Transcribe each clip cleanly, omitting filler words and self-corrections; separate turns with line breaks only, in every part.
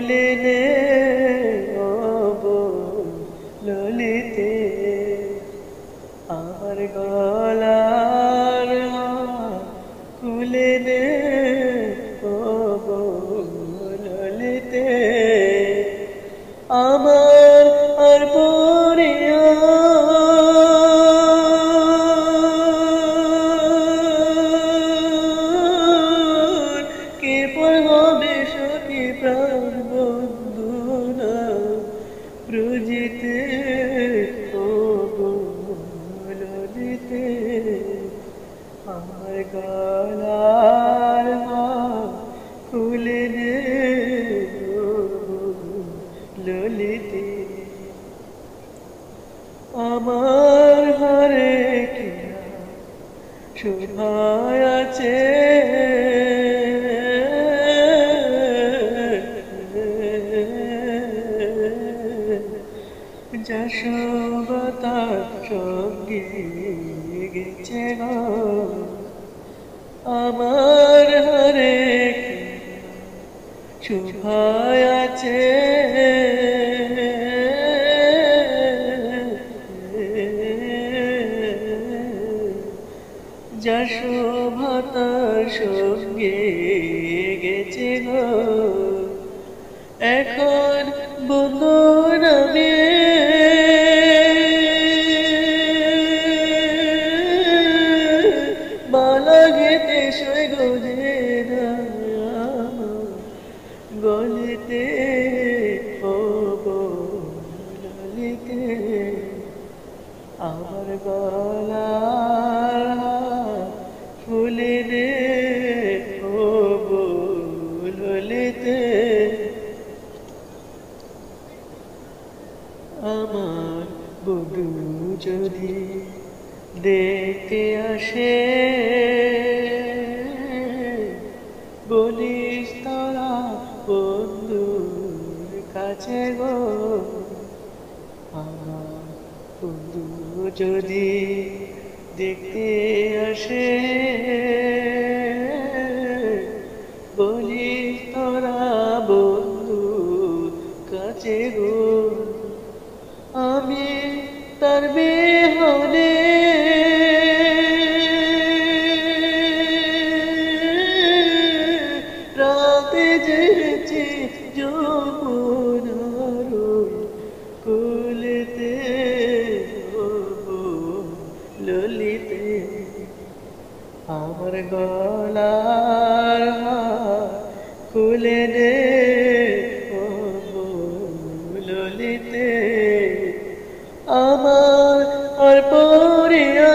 খুলে নে ও ললিতে আমার গলার খুলে নে ও ললিতে আমার আর পরিয়া কে পর হবে সখী প্রাণ বন্ধু না ব্রজিতে ও ললিতে আমার গলার খুলে নে ও ললিতে আমার ঘরে কিনা শোভায় আছে যশোবা তার সঙ্গে গেছে গো আমার হরে শোভায় আছে যশোবা তার সঙ্গে গেছে গো এখন বন্ধু নামে মালা গেতে সই গোজে না গলিতে ও ললিতে আমার গলার ফুলে রে ও ললিতে আমার বধূ যদি দেখতে আসে বলিস তোরা বন্ধুর কাছে গো আমার বন্ধু যদি দেখতে আসে বলিস তোরা বন্ধুর কাছে গো আমি তার বিহনে রাতে জেগেছি যমুনার কুলেতে ও ললিতে আমার গলার খুলে নে ও ললিতে আমার আর পরিয়া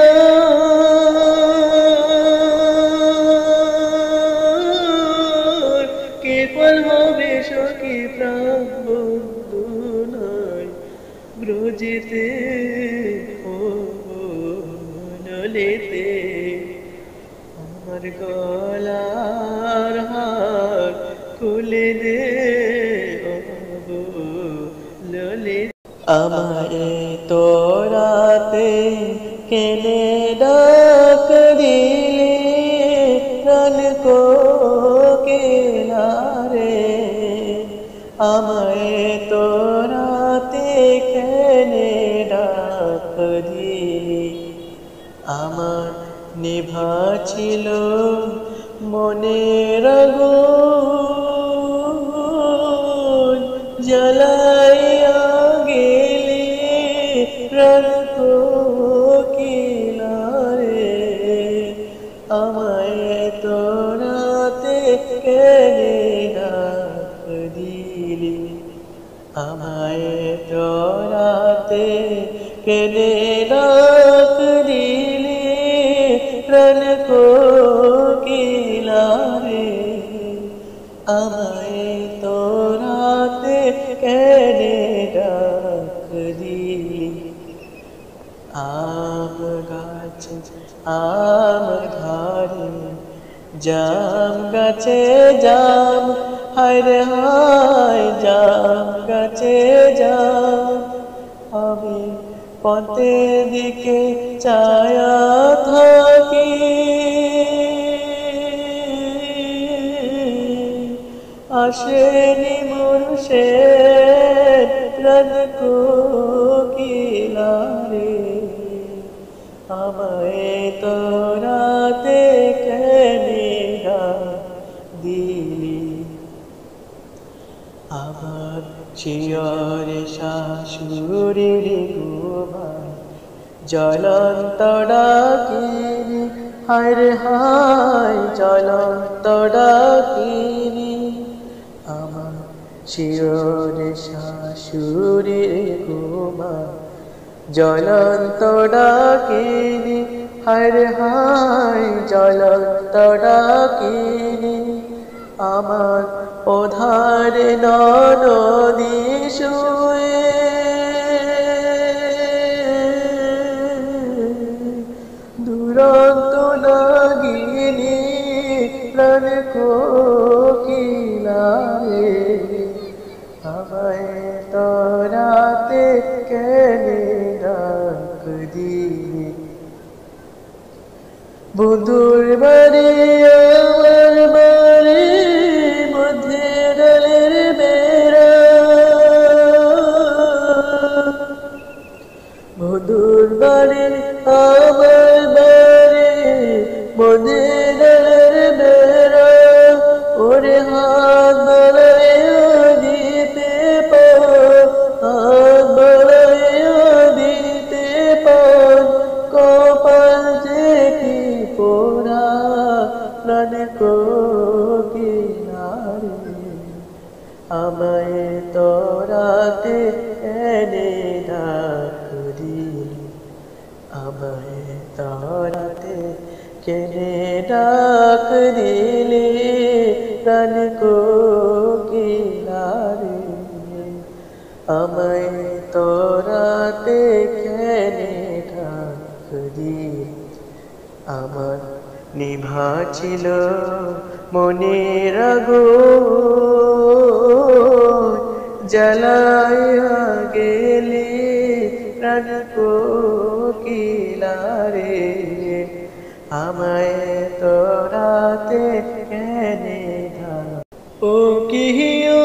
কে পর হবে সখী প্রাণ বন্ধু নয় ব্রজিতে ও ললিতে আমার গলার হার খুলে দে ও ললিতে আমারে তোরাতে কেনে ডাক দিলে প্রাণ কোকিলারে আমায় তোরাতে কেনে ডাক দিলে আমার নিভা ছিল মনের আগুন জ্বালাইয়া গেলে প্রাণ কোকিলারে আমায় তোরাতে কেনে ডাক দিলি আমায় তোরাতে কেনে ডাক দিলি প্রাণ কোকিলারে আমায় তোরাতে কেনে ডাক দিলি আম গাছে আম ধারে জাম গাছে জাম হায় রে হায় জাম গাছে জাম আমি পথের দিকে চায়া থাকি আসেনি পুরুষের প্রাণ কোকিলা রে আমায় তোরাতে কেনে দিলি আমার শিয়রে শাশুড়ির গোবায় জ্বলন্ত ডাকিনি হায় হায় জ্বলন্ত ডাকিনি আমার শিয়রে শাশুড়ির গোবায় জ্বলন্ত ডাকিনি হায় হায় জ্বলন্ত ডাকিনি আমার ওধারে নদী শুয়ে দুরন্ত নাগিনী প্রাণ কোকিলা রে আমায় তোরাতে কেনে ডাক দিলি বন্ধুর বাড়ি আমার বাড়ি মধ্যে ডালের বেড়া বন্ধুর বাড়ি আমার বাড়ি মধ্যে ডালের বেড়া ওরে হাত বাড়াইয়া দিতে পার হাত বাড়াইয়া দিতে পার কপাল যে কি পোড়া প্রাণ কোকিলা রে আমায় তোরাতে এনে ডাক দিলি আমায় তোরাতে কেনে ডাক দিলি প্রাণ কোকিলা রে আমায় তোরাতে কেনে ডাক দিলি আমার নিভা ছিল মনের আগুন জ্বালাইয়া গেলি প্রাণ কোকিলা রে আমায় তোরাতে কেনে ডাক ও কিহিও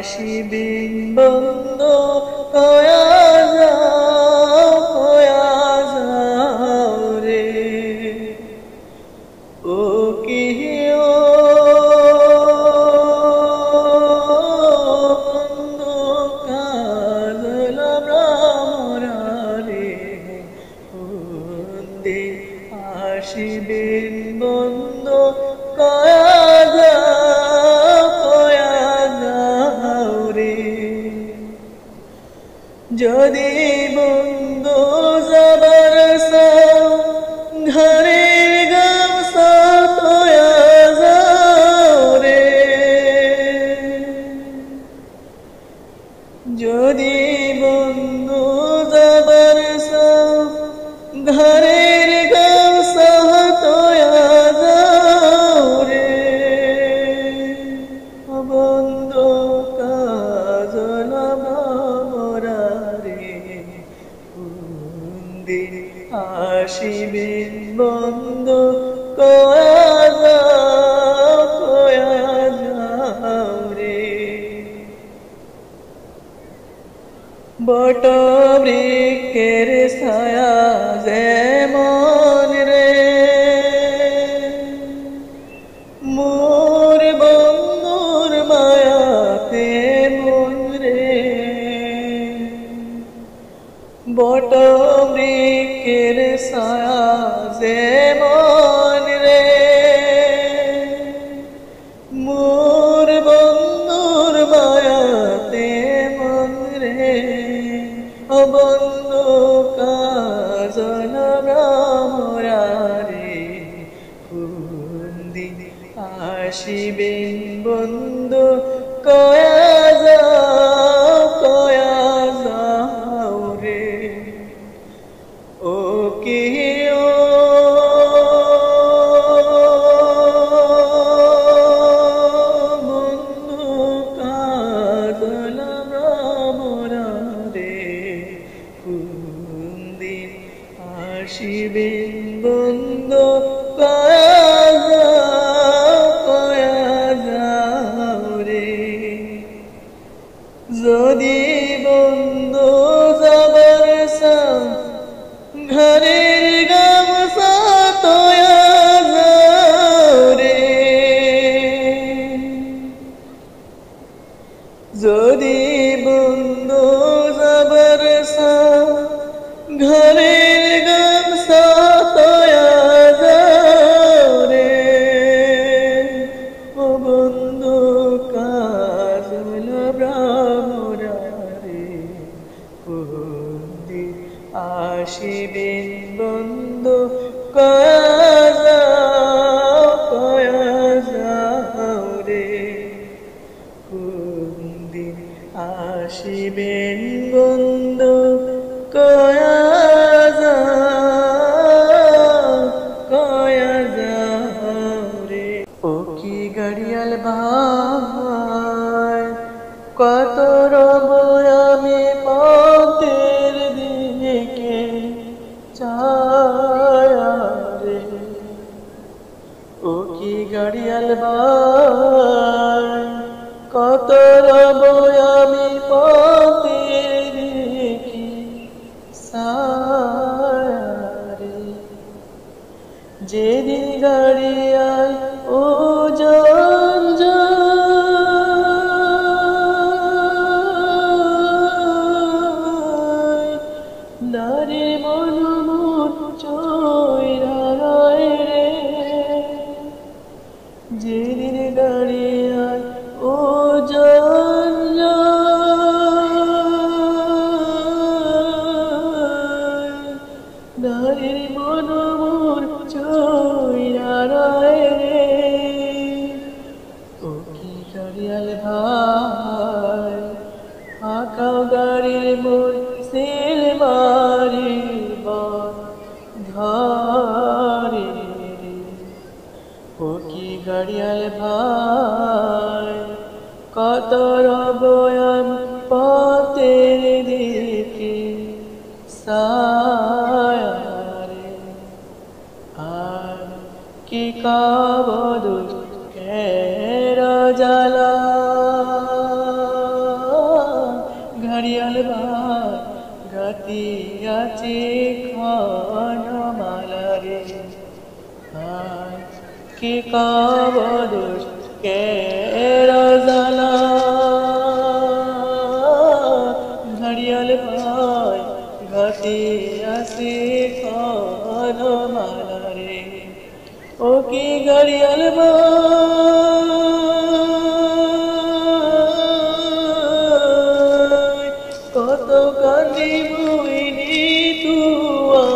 আসিবেন বন্ধ কয়া যাও রে ও কিহিও বন্ধ কাজলা ব্রাহ্মরা রে বন্দে আসিবেন বন্ধ কয়া যদি বন্ধু যাবার ঘরের গামছা তোয়া যাও রে যদি বন্ধু যাবার ঘরের গামছা তোয়া যাও রে বন্ধু কাজলা আসিবেন বন্ধ কয়া যাও রে বট বৃক্ষের ছায়া যেমন রে মোর বন্ধুর মায়াতে মন রে বট বৃক্ষের ছায়া যেমন রে মোর বন্ধুর মায়াতে মন রে ও বন্ধু কাজলা ব্রাহ্মরা রে কোন দিন আসিবেন বন্ধু কয়া যাও রে ও কিহিও বন্ধু কাজ যদি বন্ধু যাবার সা ঘরের গামছা তয়া যাও রে ও বন্ধু কাজল ব্রাহ্মণারে কোনদিন আসিবেন বন্ধু কয়া যাও রে কোনদিন আসিবেন বন্ধু কয়া যাও রে ও কি গাড়িয়াল ভাই কত রব আমি পথের দিকে ছায়া রে ও কি গাড়িয়াল ভাই কত রব আমি পথের দিকে ছায়া রে যেদিন গাড়িয়াল ও জান যায় নারী মন মন চৈরা রে যেদিন গাড়িয়াল ও জান যায় নারী মন মন চৈরা রে ও কি গাড়িয়াল ভাই ফাঁকা গাড়ির মোর সেল মারিব ধরে ও কি গাড়িয়াল ভাই কত রব আমি পথের দিকে ছায়া রে আর কি কাবদ কেরা জ্বালা ঘড়িয়াল ভাই গাতিয়াছে খানমালা রে আর কি কাবদ কেরা জ্বালা ঘড়িয়াল ভাই গাতিয়াছে খানমালা রে ও কি ঘড়িয়াল ভাই কত কান্দি বইনি তুয়া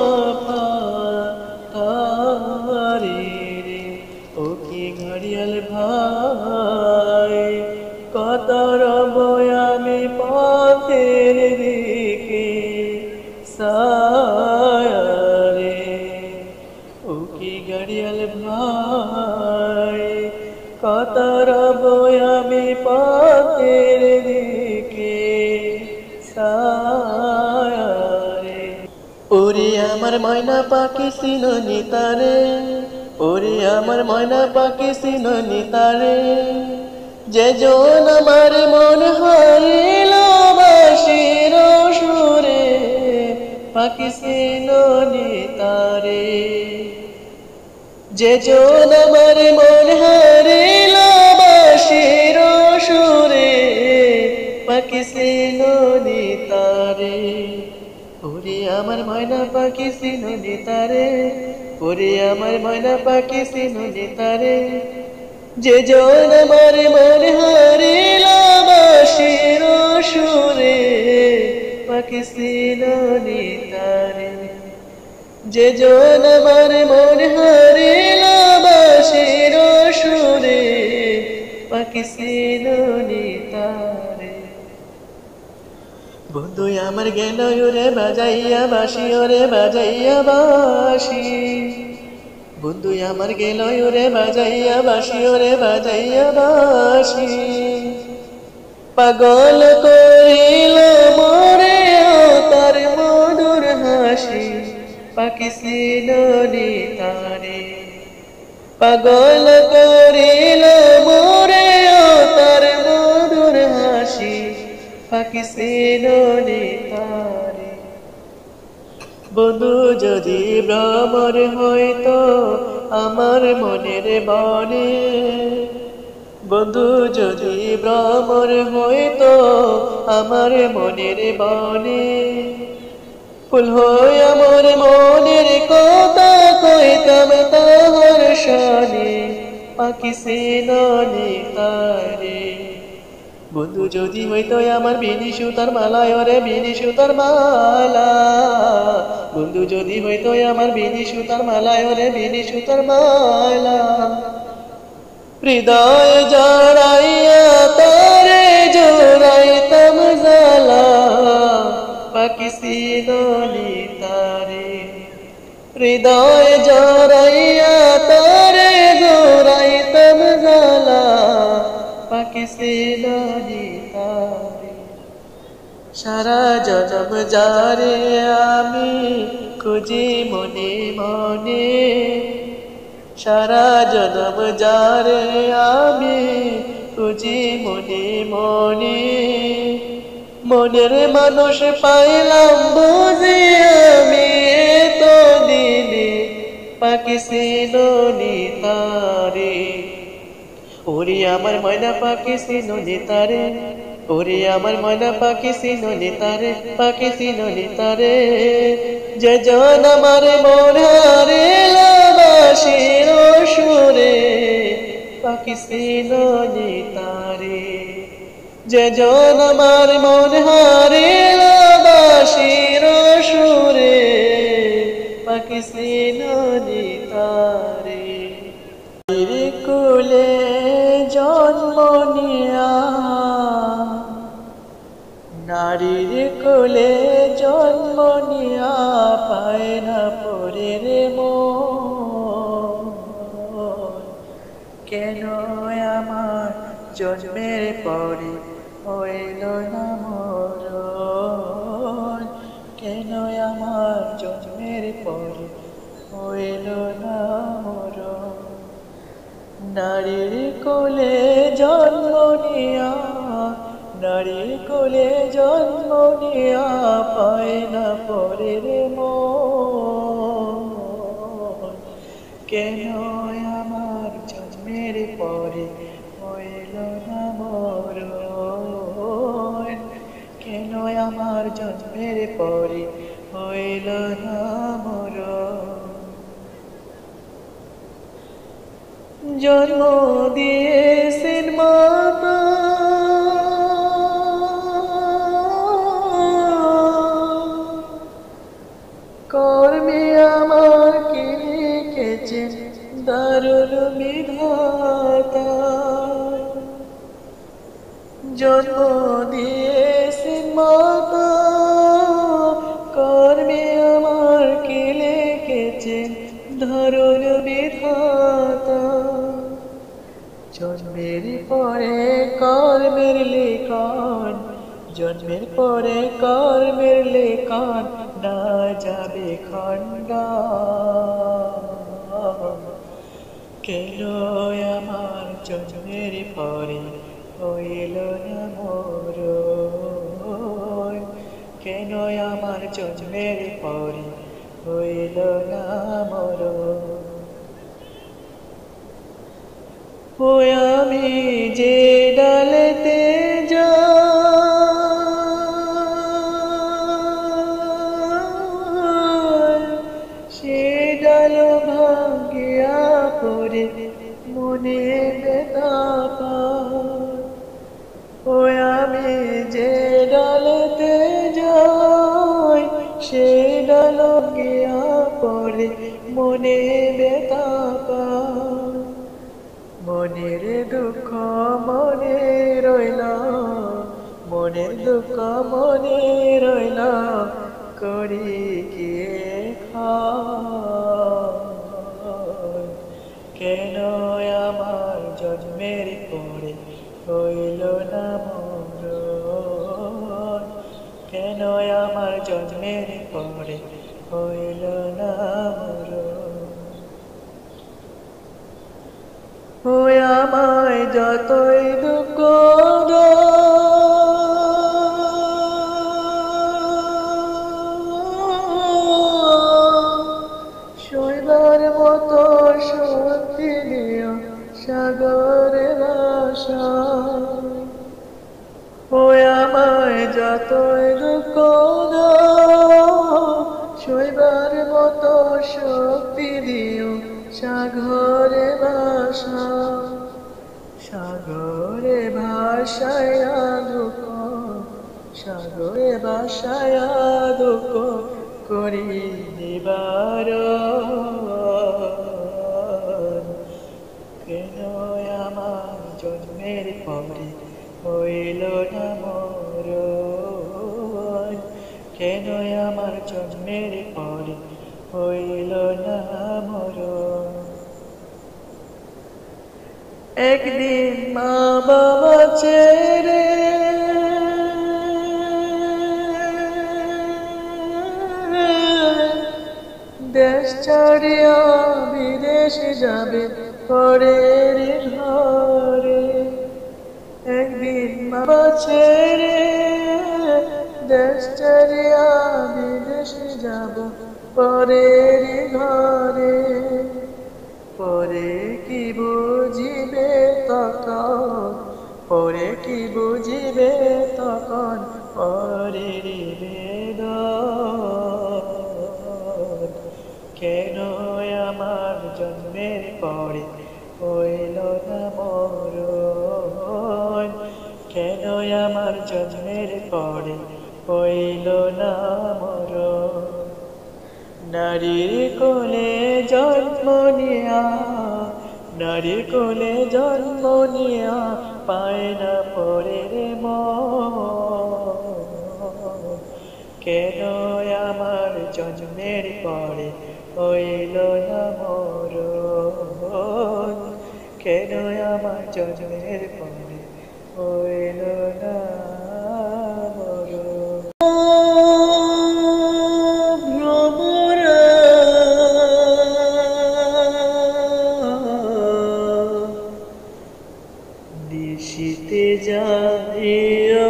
তারে রে ও কি ঘড়িয়াল ভাই কত রব আমি পথের দিকে ছায়া রে ও কি ঘড়িয়াল ভাই কত রব আমি পথের দিকে ছায়া রে ওরে আমার ময়না পাখি সিননি তারে ওরে আমার ময়না পাখি সিননি তারে যে জন আমার মন হারিল বাঁশির সুরে পাখি সিননি তারে যে জন আমার মন হারিল বাঁশির সুরে পাখি সিননি তারে ওরে আমার ময়না পাখি সিননি তারে ওরে আমার ময়না পাখি সিননি তারে যে জন আমার মন হারিল বাঁশির সুরে পাখি সিননি তারে যে জন আমার মন হারিল বাঁশির সুরে পাখি সিননি তারে বন্ধু আমার গেল রে বাজাইয়া বাঁশি ওরে বাজাইয়া বাঁশি বন্ধু আমার গেল রে বাজাইয়া বাঁশি ওরে বাজাইয়া বাঁশি পাগল করিল মোরে তার মধুর হাসি পাখি সিননি তারে পাগল করিল মোরে তার মধুর হাসি পাখি সিননি তারে বন্ধু যদি ভ্রমর হয়তো আমার মনের বনে বন্ধু যদি ভ্রমর হইতো আমার মনের বনে, ফুল হইয়া মোর মনের কথা কইতাম তাহার শানে, পাখি সিননে তারে। বন্ধু যদি হইতো আমার বিনি সুতার মালা, ওরে বিনি সুতার মালা। বন্ধু যদি হইতো আমার বিনি সুতার মালা, ওরে বিনি সুতার মালা। হৃদয় জড়াইয়া তারে জোড়াইতাম জালা, পাখি সিননে তারে। হৃদয় জড়াইয়া তারে জোড়াইতাম জালা, পাখি সিননে তারে। সারা জনম যারে আমি খুঁজি মনে মনে, সারা জনম যারে আমি খুঁজি মনে মনে। মনের মানুষ পাইলাম বুঝি আমি তো দিনে, পাখি সিননে তারে। ওরে আমার ময়না পাখি সিননে তারে, ওরে আমার ময়না পাখি সিননে তারে, পাখি সিননে তারে। যে জন আমার মন হারিলাম বাঁশির সুরে, পাখি সিননে তারে। যে জন আমার মন হারিলাম বাঁশির সুরে, পাখি সিননে তারে। কুলে জন্ম নিয়া, নারীর কোলে জন্ম নিয়া পায় না পরের মন। কেন আমার জন্মের পরে হইল না মরণ, কেন আমার জন্মের পরে হইল না মরণ। নারীর কোলে জন্ম নিয়া, নারীর কোলে জন্ম নিয়া পায় না পরের মন। কেন আমার জন্মের পরে হইল না মরণ, কেন আমার জন্মের পরে হইল না মরণ। জন্ম দিয়েছেন মাতা, কর্মে আমার কে লিখেছেন দারুণ বিধাতা। জন্ম দিয়েছেন মাতা, কর্মে আমার কে লিখেছেন দারুণ বিধাতা। জন্মের পরে কর্মের লেখন, জন্মের পরে কর্মের লেখন না যাবে খণ্ডা। কেন আমার জন্মের পরে হইল না মরণ, কেন আমার জন্মের পরে হইল না মরণ। ও আমি যে ডালেতে যাই, সে ডাল ভাঙ্গিয়া পড়ে মনে ব্যথা পায়। ও আমি যে ডালেতে যাই, সে ডাল ভাঙ্গিয়া পড়ে মনে ব্যথা পায়। মনের দুঃখ মনে রইল, মনের দুঃখ মনে রইল, করি কে খায়। কেন আমার জন্মের পরে হইল না মরণ, কেন আমার জন্মের পরে হইল না মরণ। ও আমায় যতই দুঃখ সইবার মতো শক্তি দিও সাগরে ওই আমায় যতই দুঃখ দাও, সইবার মতো শক্তি দিও, সাগরে ভাষা, সাগরে ভাষায় দুঃখ, সাগরে ভাষায় দুঃখ করি নিবারণ। কেন আমার জন্মের পরে হইল না মরণ, কেন আমার জন্মের পরে হইল না মরণ। একদিন মা বাবা ছেড়ে দেশ ছাড়িয়া বিদেশে যাবে পরের ঘরে, একদিন বাবা ছেড়ে দেশ ছাড়িয়া বিদেশে যাব পরের ঘরে। পরে কি বুঝিবে তখন, পরে কি বুঝিবে তখন পরের বেদন। কেন আমার জন্মের পরে হইল না মরণ, কেন আমার জন্মের পরে হইল না মরণ। নারীর কোলে জন্ম নিয়া, নারীর কোলে জন্ম নিয়া পায় না পরের মন। কেন আমার জন্মের পরে হইল না মরণ, কেন আমার জন্মের পরে হইল না মরণ। নিশীথে যাইয়া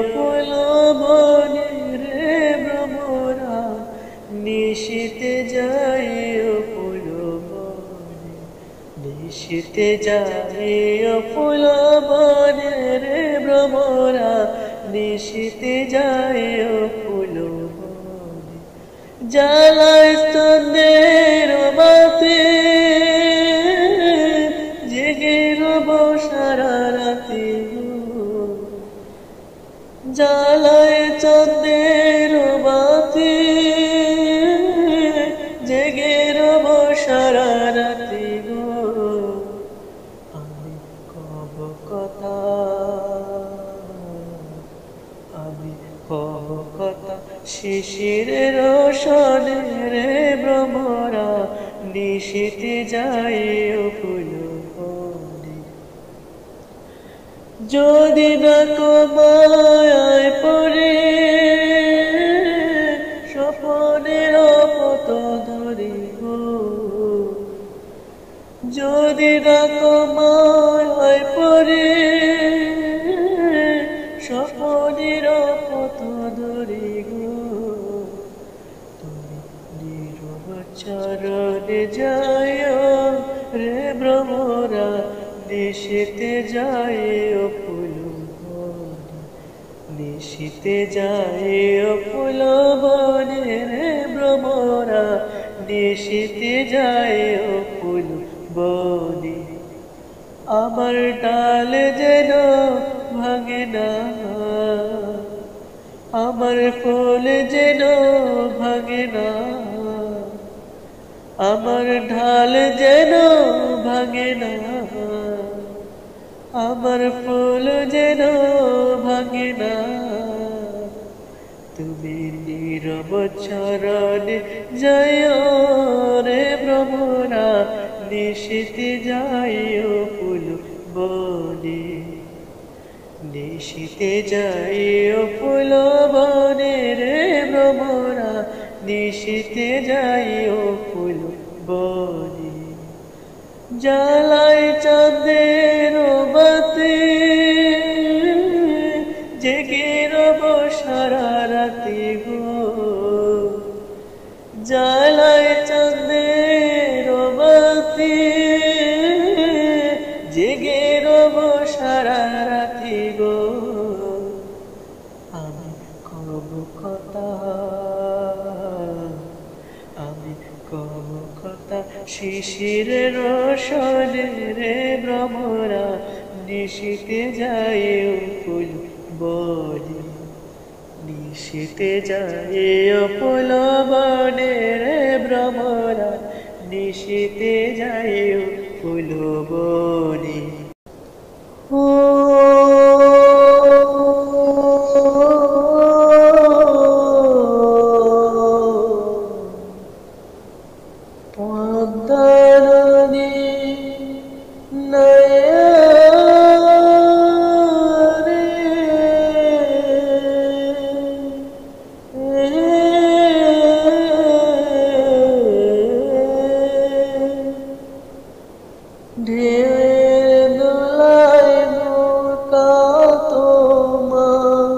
বনে রে ভ্রমরা, নিশীথে যাইয়া বনে, নিশীথে যাইয়া বনে রে ভ্রমরা, নিশীথে যাইয়া বনে। জ্বালায় স্তন্দের বাতি জেগে রব সারা রাতে, জ্বালায় চন্দের বাতি জেগে রব সারা রাতে গো। আমি কব কথা, আমি কব কথা শিশিরের রোশনে রে ভ্রমরা, নিশীথে যাইও ফুল বনে। যদি না কমায় পড়ে স্বপ্নের পথ ধরে গো, যদি না কমায় পড়ে স্বপ্নের পথ ধরে গো। তুমি নীরব চরণে যাইও রে ভ্রমরা, নিশীথে যাইও ফুল বনে, নিশীথে যাইও ফুল বনে রে ভ্রমরা, নিশীথে যাইও ফুল বনে। আমার ডাল যেন ভাঙে না, আমার ফুল যেন ভাঙে না, আমার ঢাল যেন ভাঙে না, আমার ফুল যেন ভাঙে না। তুমি নীরব চরণে যাইও রে ভ্রমরা, নিশীথে যাইও ফুল বনে, নিশীথে যাইও ফুল বনে রে ভ্রমরা, নিশীথে যাইও ফুল বনে। জ্বালায় চাঁদের বাতি জেগে রব সারা রাতে গো, জ্বালায় চাঁদের বাতি জেগে রব সারা রাতে গো। শিশিরের রোশনে রে ভ্রমরা নিশীতে যায় ফুল বনে, নিশীতে যায় ফুল বনে রে ভ্রমরা নিশীতে যায় ফুল বনে। পদ্মা নদী নয়া রে ঢেউয়ের দোলায় নৌকা তোমার,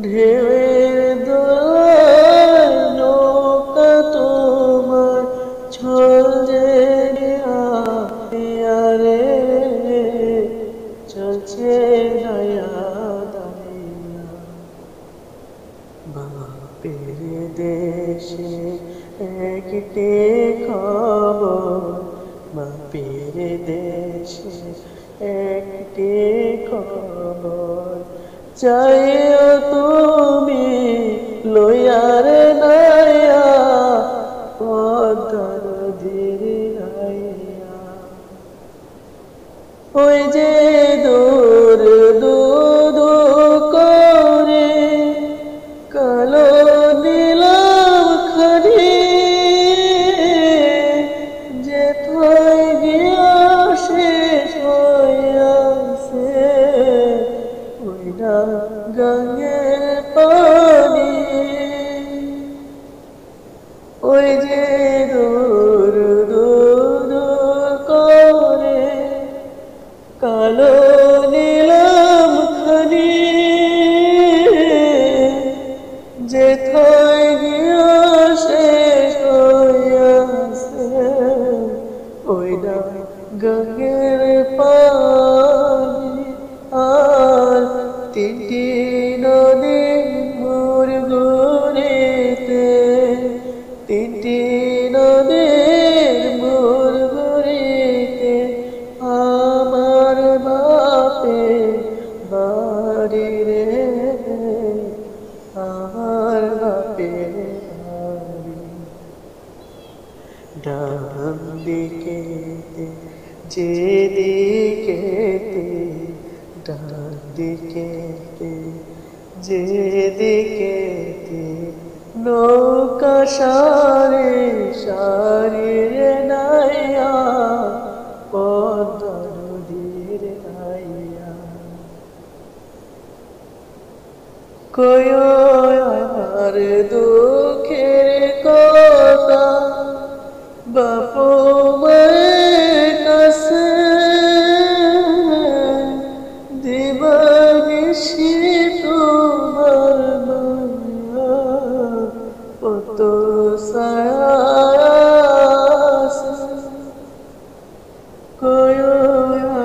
ঢেউয়ের দোলায় নৌকা তোমার চলছে রে, চলছে নয়া দায়া। বাপের দেশে একটি খবর, বাপের দেশে একটি খবর, চাইও তুমি লইয়ার নাইয়া পদ্মা নদীর নাইয়া। ওই যে দূর দুধ করে কালো নীলাম খানি, যে থাই গিয়া শেষ হইয়াছে ওই না গঙ্গের পানি। ওই যে দূর দূর করে কালো নীলাম খানি, যে থাই গিয়া শেষ হইয়াছে ওই না গঙ্গের পানি। আর তিনটি নদী মোর গুরিতে, তিনটি নদীর মোর গুরিতে আমার বাপে বাড়ি রে, আমার বাপে বাড়ি। ডান দিকেতে যেদিকেতে, ডান দিকেতে যেদিকেতে নৌকা সারি সারি রে নাইয়া পদ্মা নদীর নাইয়া। কয়ো আমার দুঃখের কথা বাপ মায়ের কাছে, দিবানিশি তোমার মায়া কত সায়াস। কয়ো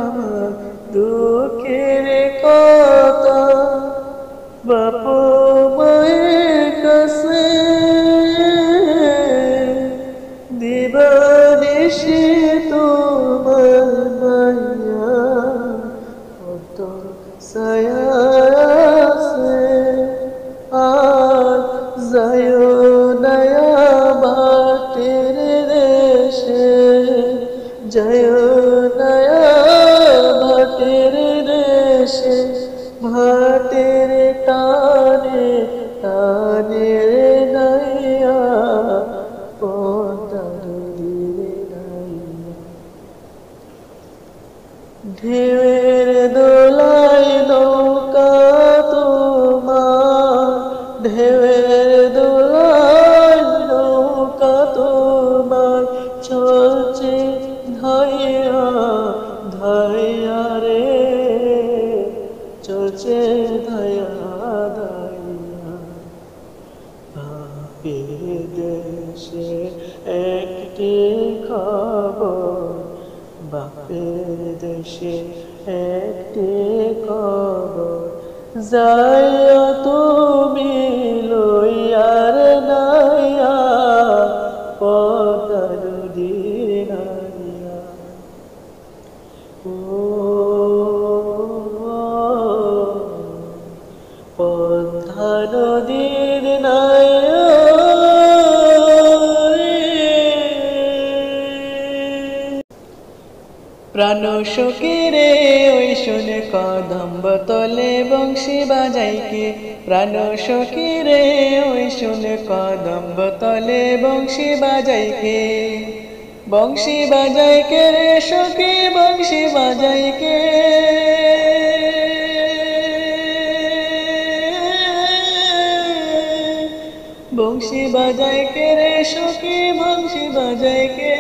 আমার দুঃখের কথা বাপ মায়ের কাছে, দিবানিশি তোমার মায়া কত সায়াসে। আর যায়ো নয়া ভাটের দেশে, যায়ো নয়া ভাটের দেশে, ভাটের টানে টানে রে নাইয়া পদ্মা নদীর নাইয়া। ঢেউয়ের দোলায় নৌকা তোমার, ঢেউয়ের দোলায় নৌকা তোমার চলছে ধাইয়া ধাইয়া রে, চলছে ধাইয়া ধাইয়া। বাপের দেশে একটি খবর, বাপের দেশে একটি খবর, যাইয়া তুমি লইয়ার নাইয়া পদ্মা নদীর নদীর নাই প্রাণ সখীরে ওই শুনে কদম্ব তলে বংশী বাজাইকে প্রাণ সখীরে ওই শুনে কদম্ব তলে বংশী বাজাইকে বংশী বাজাইকে রে সখী বংশী বাজাইকে বংশী বাজাইকে রে সখী বংশী বাজাইকে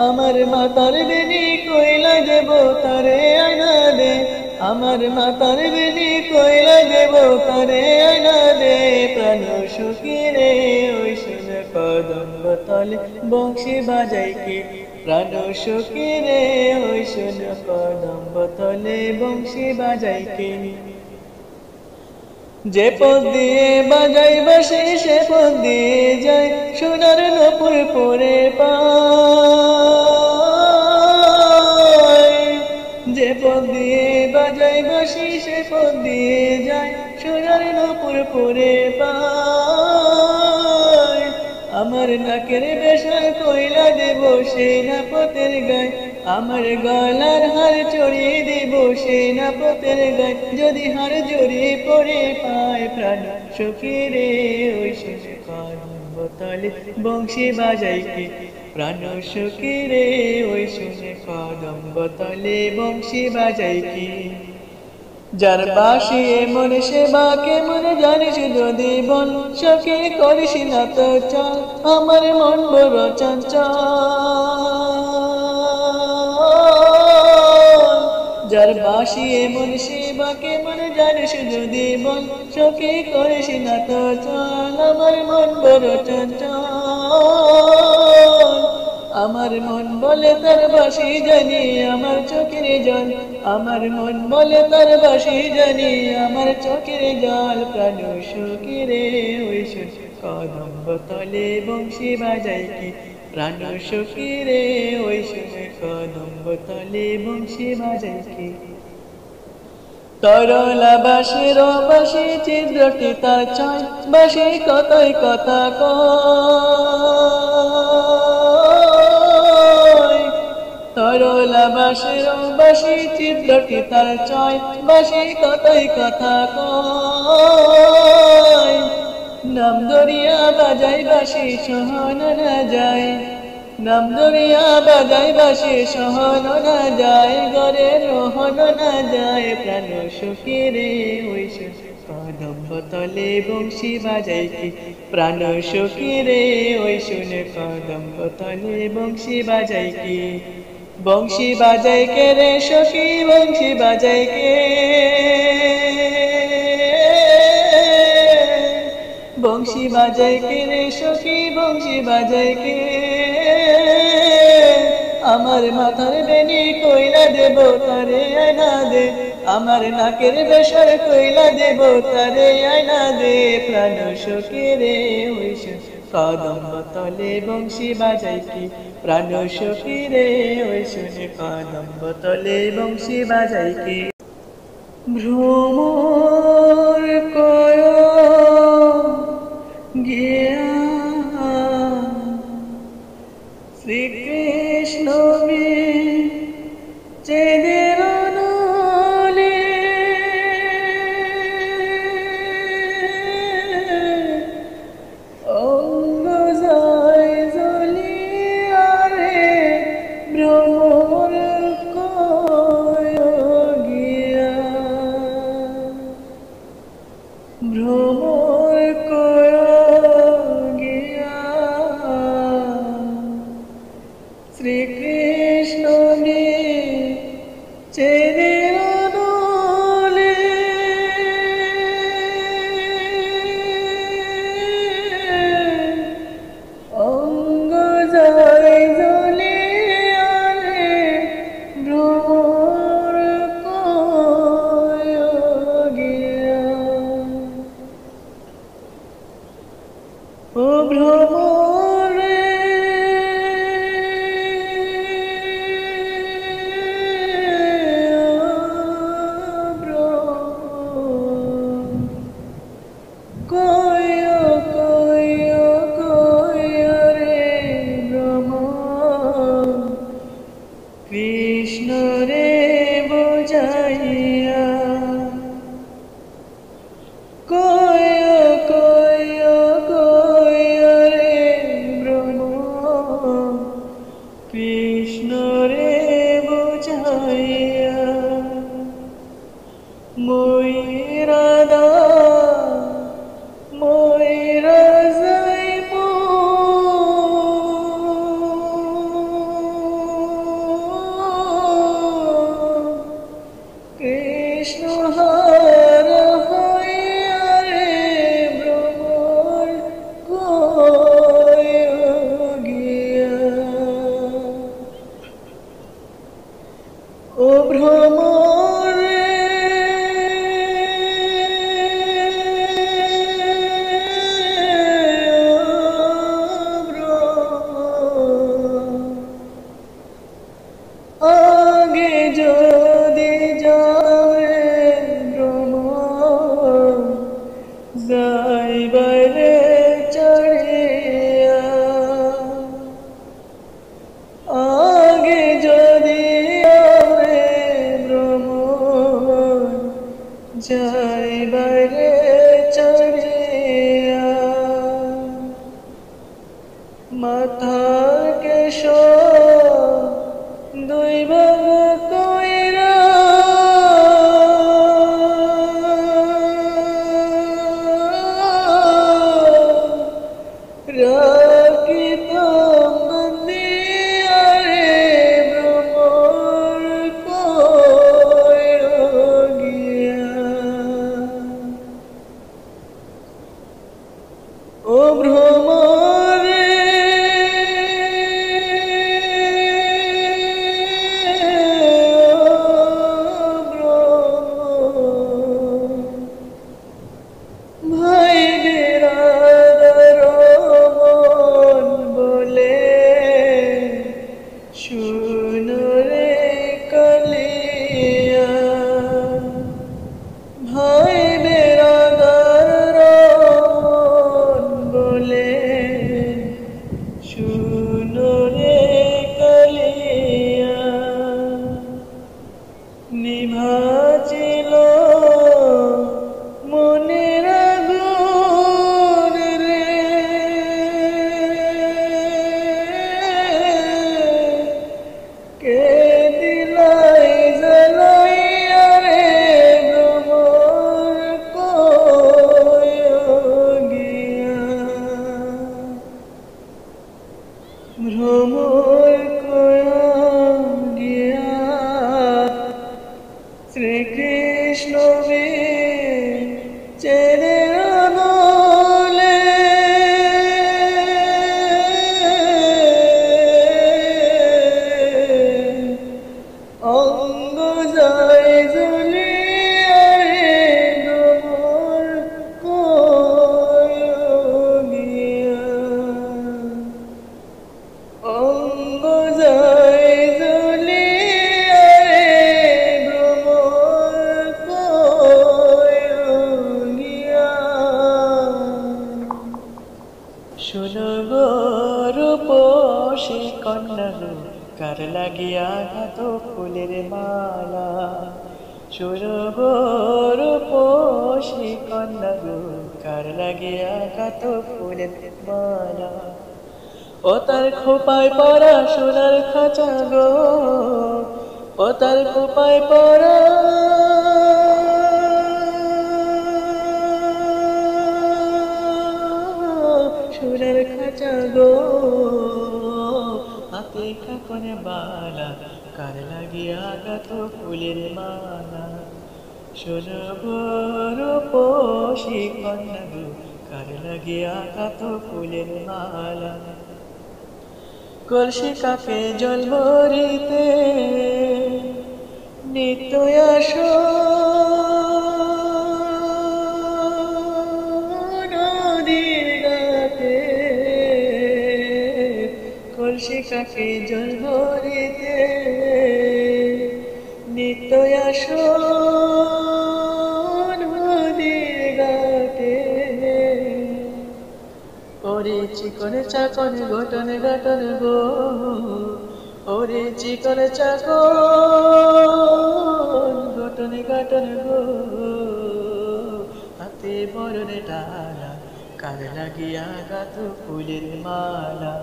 আমার মাতার বেনি কইলা দেব তারে আয়না দে আমার মাতার বেনি কইলা দেব তারে আয়না দে প্রাণ সখী রে ওই শুনে কদম্ব তলে বংশী বাজাইকে প্রাণ সখী রে ওই শুনে কদম্ব তলে বংশী বাজাইকে যে পথ দিয়ে বাজাই বাসে সে পথ দিয়ে যায় সোনার নপুর পরে পায় যে পথ দিয়ে বাজাই বাসি সে পথ দিয়ে যায় সোনার নপুর পরে পায় আমার নাকের বেশা কইলা দেব সেই না পথের গায় আমার গলার হার চড়িয়ে দেব সেই না পথের গায় যদি হার জড়িয়ে পড়ে পায় প্রাণ সখী রে ওই শুনে কদম্ব তলে বংশী বাজাইকে প্রাণ সখী রে ওই শুনে কদম্ব তলে বংশী বাজাইকে যার বাসি এমন সেবা কেমন জানিস যদি বল সখী করিস না তো চল আমার মন বড় চঞ্চল যার বাসি এমন সেবা কেমন জানিস যদি বল সখী করিস না তো চল আমার মন বড় চঞ্চল আমার মন বলে তার বাসি জানি আমার চোখের জল আমার মন বলে তার বাসি জানি আমার চোখের জল প্রাণ সখী রে ওই শুনে কদম্ব তলে বংশী বাজাইকে প্রাণ সখী রে ওই শুনে কদম্ব তলে বংশী বাজাইকে তরলা বাসের বাসি চিত্রটি তার চায় বাসি কতই কথা কয় তরলা বাসের বাসি চিত্রটি তার চায় বাসি কতই কথা কয় নাম দরিয়া বাজাই বাসি সহন না যায় নাম দরিয়া বাজাই বাসি সহন না যায় গরে রহন না যায় প্রাণ সখী রে ওই শুনে কদম্ব তলে বংশী বাজাইকে প্রাণ সখী রে ওই শুনে কদম্ব তলে বংশী বাজাইকে বংশী বাজাইকে রে সখী বংশী বাজাইকে বংশী বাজাইকে রে সখী বংশী বাজাইকে আমার মাথার বেনি কইলা দেব তারে আয়না দে আমার নাকের বেশার কইলা দেব তারে আয়না দে প্রাণ সখী রে ওই শুনে কদম্ব তলে বংশী বাজাইকে প্রাণ সখী রে ওই শুনে কদম্ব তলে বংশী বাজাইকে ভ্রমর কয় গিয়া শ্রীকৃষ্ণ চেদের নলে অঙ্গ যায় জ্বলিয়া রে ভ্রমর কয় গিয়া ভ্রমর কয় গিয়া শ্রীকৃষ্ণ চেদের নলে অঙ্গ যায় জ্বলিয়া রে ভ্রমর কয় গিয়া ও ভ্রমরে বুঝাইয়া কইও কইও কইও রে ভ্রমর কৃষ্ণ রে বুঝাইয়া ময়ূরাদা ময়ূরা যাইব কৃষ্ণ হার হইয়া রে ভ্রমর কইও গিয়া ও ভ্রমর আগে যদি যাবে ভ্রমর যাইবারে চড়িয়া আগে যদি যাবে ভ্রমর যাইবারে চড়িয়া মাথার কেশ দুই ভাগ কইরা রাখিতাম বন্দিয়া রে ভ্রমর কইও গিয়া ও ভ্রমর ভাই বিরাদার মন বলে শুনো রে কালিয়া ভাই বিরাদার মন বলে শুনো রে কালিয়া নিভাছিল মনের আগুন রে কে দিলাই জ্বালাইয়া রে ভ্রমর কইও গিয়া ভ্রমর কইও গিয়া শ্রীকৃষ্ণ চেরে বলে অঙ্গ যায় জ্বলিয়া রে ভ্রমর কইও গিয়া অঙ্গ যায় জ্বলিয়া রে ভ্রমর কইও গিয়া শোনো গো রূপসী কন্যা গো কার লাগিয়া গাঁথ ফুলের মালা শোনো গো রূপসী কন্যা গো কার লাগিয়া গাঁথ ফুলের মালা ও তার খোপায় পরা সোনার খাঁচা গো ও তার খোপায় পরা সোনার খাঁচা গো হাতে কাকনে বালা কার লাগিয়া গাঁথ ফুলের মালা শোনো গো রূপসী কন্যা গো কার লাগিয়া গাঁথ ফুলের মালা কলসি কাকে জল ভরিতে নিত্য আসো নদীর ঘাটে কলসি কাকে জল ভরিতে নিত্য আসো নদীর ঘাটে ওরে চিকনে চাকনে ঘটনে ঘটনে গো ওরে চিকনে চাকন নয়ন ডালা কার লাগিয়া গাত ফুলের মালা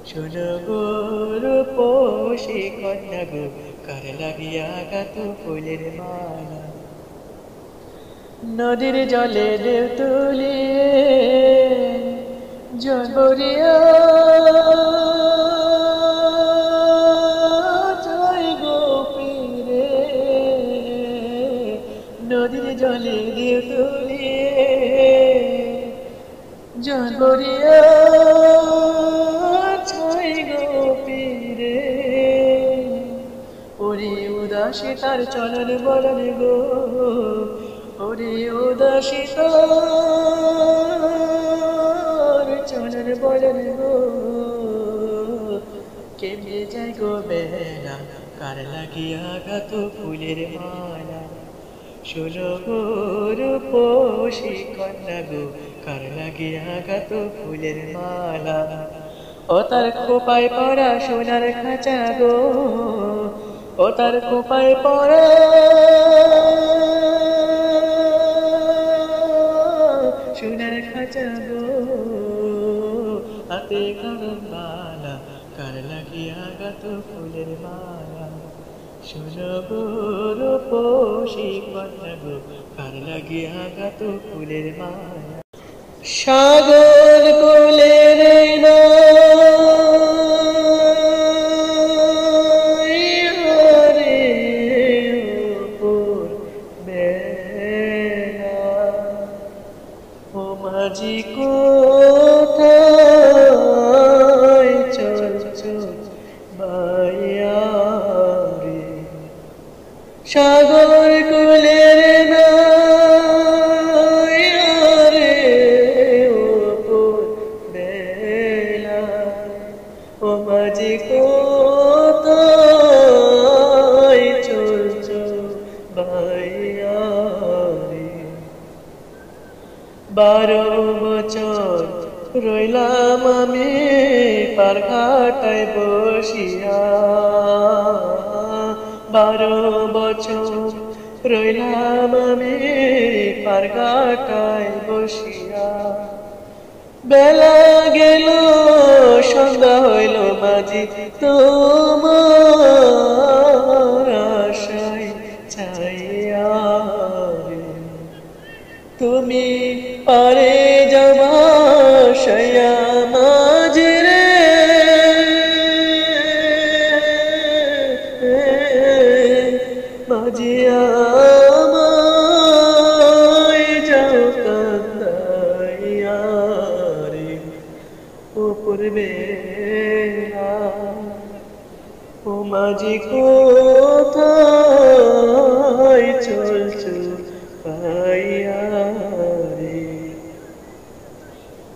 শোনো গো রূপসী কন্যা গো কার লাগিয়া গাত ফুলের মালা নদীর জলে ঢেউ তুলিয়ে জল ভরিয়া জয় গো পীরে নদীর জলে ঢেউ তুলিয়ে জল ভরিয়া জয় গো পীরে ওরে উদাসী তার চলন বলন গো ওরে উদাসী তার চলন বলন গো কেমনে যাই গো বেলা কার লাগিয়া গাত ফুলের মালা শোনো গো রূপসী কন্যা গো কার লাগিয়া গাত ফুলের মালা ও তার খোপায় পরা সোনার খাঁচা গো ও তার খোপায় পরা সোনার খাঁচা গো হাতে কারণ মালা কার লাগিয়া গাত ফুলের মালা শোনো গো রূপসী কন্যা গো কার লাগিয়া গাত ফুলের মালা সাগর কোলের মাঝি কোথায় চলছো বাইয়া রে সাগর কুলের রে ওপর বেলা ও মাঝি কোথায় চলছো বাইয়া রে 12 বছর রইলাম আমি পার ঘাটায় বসিয়া 12 বছর রইলাম আমি পার ঘাটায় বসিয়া বেলা গেল সন্ধ্যা হইল মাঝি তোমার আশায় চাইয়া তুমি পারে যাবা শয়া মাঝি রে মাঝি আমায় যাও কান্দাইয়া রে উপর বেলা ও মাঝি কোথায় চলছো পাইয়া রে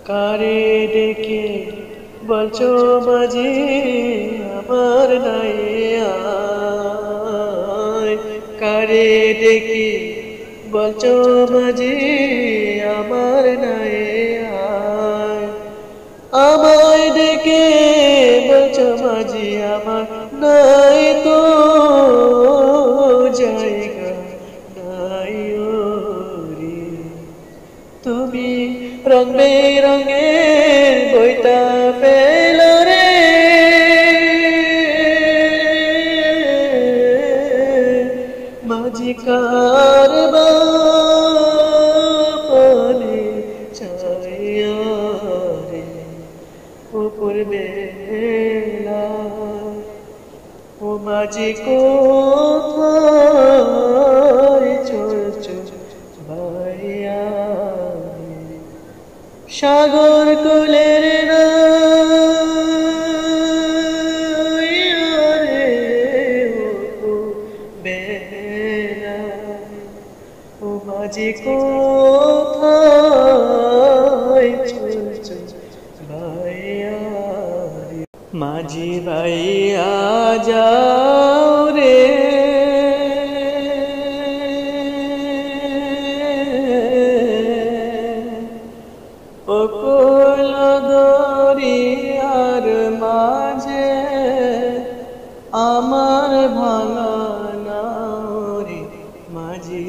কারে ডেকে বলছো মাঝি আমার নাই আয় কারে ডেকে বলছো মাঝি আমার নাই আয় আমায় ডেকে বলছো মাঝি আমার নাই তো জায়গা নাই রে তুমি রং বেরঙের বইটা পেল রে মাঝি কারবানে চাইয়া রে উপর বেলা ও মাঝি কোথায় চলছো বাইয়া সাগর কুলের রে ও বেলা ও মাঝি কোথায় চলছো বাইয়া মাঝি ভাইয়া যাও রে অকুল দরিয়ার মাঝে আমার ভাঙা নাও রে মাঝি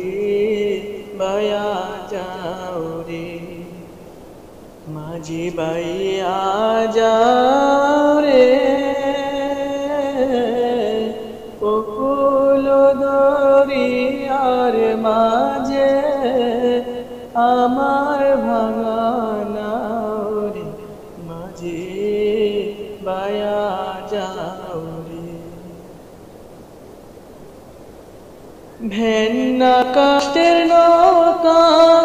ভাইয়া যাও রে মাঝি বাইয়া যাও রে বকুল দরিয়ার মাঝে আমার ভাঙা নাও রে মাঝি বাইয়া যাও রে ভেন্না কাষ্টের নৌকা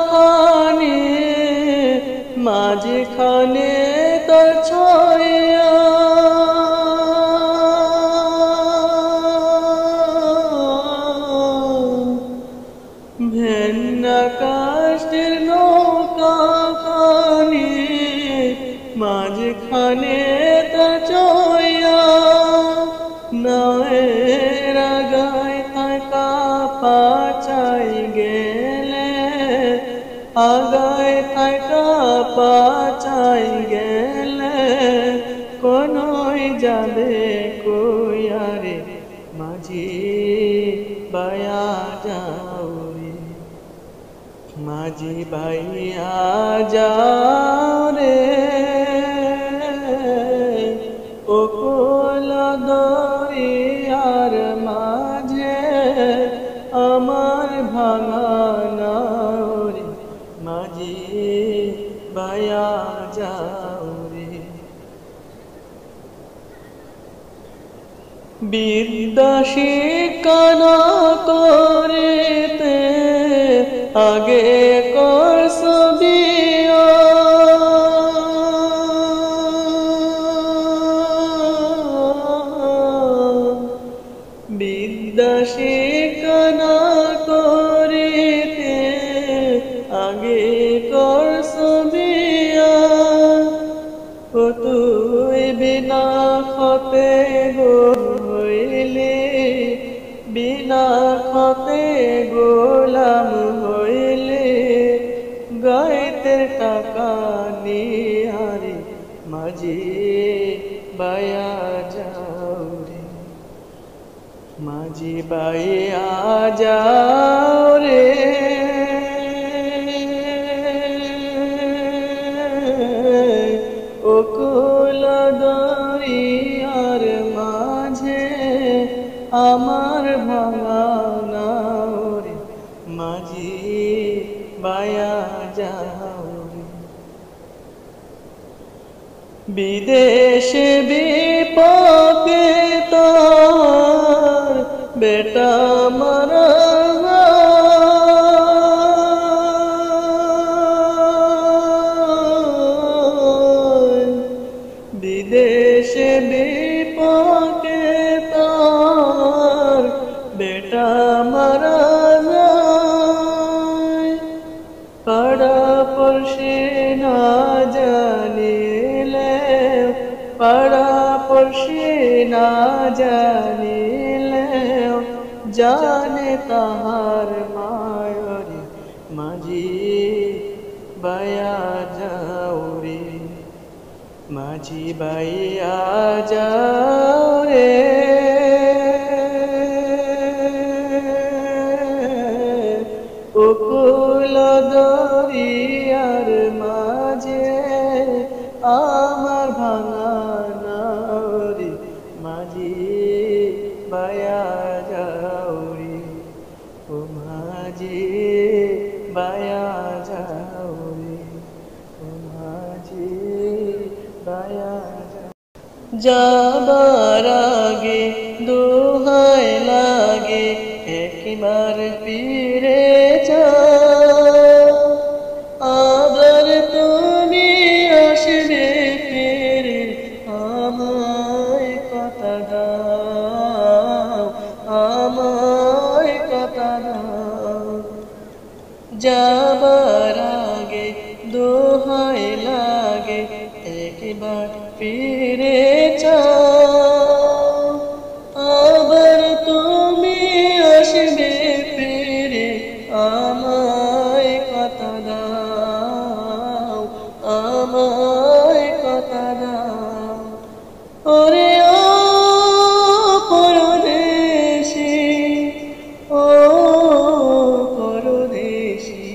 খানে মাঝখানে তোর ছয়া ভেন্না কাষ্টের নৌকা খানে মাঝখানে তোর ছয়া নয়ের গায় থাকা পাচাই গেলে আগায় থাকা পাচাই গেলে কোনই যাবে কইয়ারে মাঝি বাইয়া যাও রে মাঝি বাইয়া যাও রে বকুল দরিয়ার মাঝে আমার ভাঙা নাও রে মাঝি বাইয়া যাও রে বিদ্যা শিক্ষা না করিতে আগে করছ বিয়া বিদ্যা শিক্ষা না করিতে আগে করছ বিয়া ও তুই বিনা খতে হইলে বিনা খতে গোলাম হইলে গাইতে টাকা নিয়ারে মাঝি বাইয়া যাও রে মাঝি বাইয়া যাও রে বকুল দরিয়ার মাঝে আমার ভাঙা নাও রে মাঝি বাইয়া যাও রে বিদেশে বিপাকে তার বেটা মারা বিদেশে বিপাকে তার বেটা মারা পাড়া পড়শি না জানিলে পাড়া পড়শি না জানিলে জানে তাহার মায়রে মাঝি বাইয়া যাও রে মাঝি বাইয়া যাও রে বকুল দরিয়ার মাঝে আমার ভাঙা নাও রে মাঝি বাইয়া যাও রে ও মাঝি বাইয়া যাও রে ও মাঝি বাইয়া যাও যাবার আগে দোহাই লাগে একবার ফিরে যাও আবার তুমি আসবে ফিরে আমায় কথা দাও আমায় কথা দাও যাবার আগে দোহাই লাগে একবার ফিরে যাও আবার তুমি আসবে ফিরে আমায় কথা দাও আমায় কথা দাও ওরে ও পরদেশী ও পরদেশী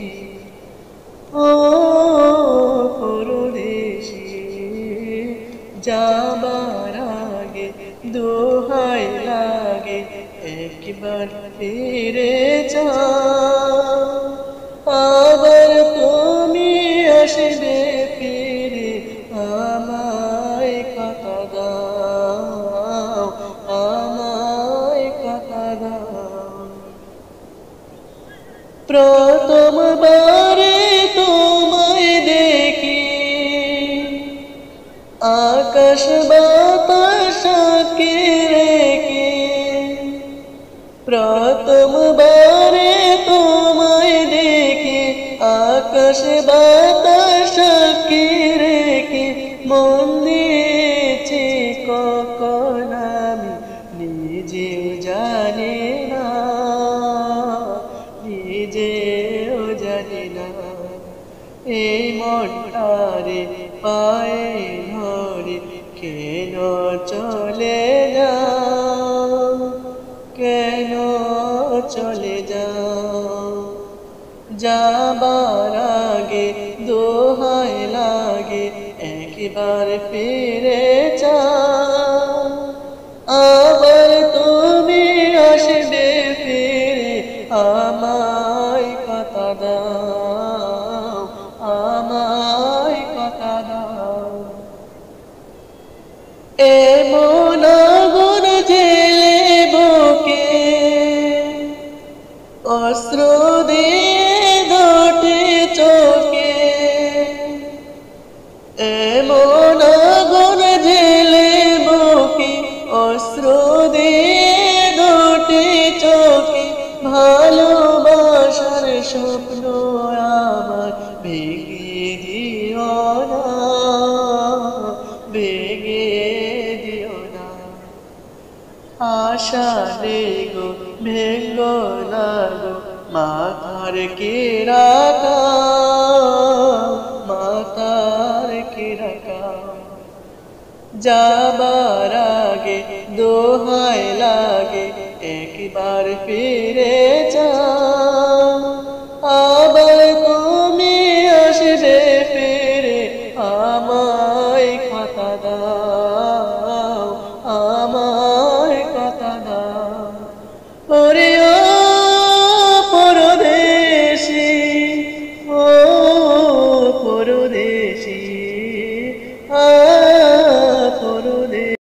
ও পরদেশী ফিরে চাও, আবার তুমি আসবে ফিরে, আমায় কথা দাও, আমায় কথা দাও। প্রথমবারে তোমায় দেখি আকাশ বাতাস আঁকে রেখে, প্রথমবারে তোমায় দেখি আকাশ বাতাস আঁকে রেখে, মন দিয়েছি কখন আমি নিজেও জানি না, নিজেও জানি না। এই মনটারে পায়ে ধরে কেন চলে যাও, কেন চলে যাও। যাবার আগে দোহাই লাগে একবার ফিরে যাও, আবার তুমি আসবে ফিরে, আমায় কথা দাও, আমায় কথা দাও। এমন আগুন জেলে বুকে অস্ত্র দিয়ে দুটি চোখে, এমন আগুন জেলে বুকে অস্ত্র দিয়ে দুটি চোখে, ভালোবাসার স্বপ্ন আমার ভেঙে দিও না, ভেঙে দিও না। আশা নেই গো ভেঙ্গো না গো মাথার কিরাকা, মাথার কিরাকা। যাবার আগে দোহাই লাগে একবার ফিরে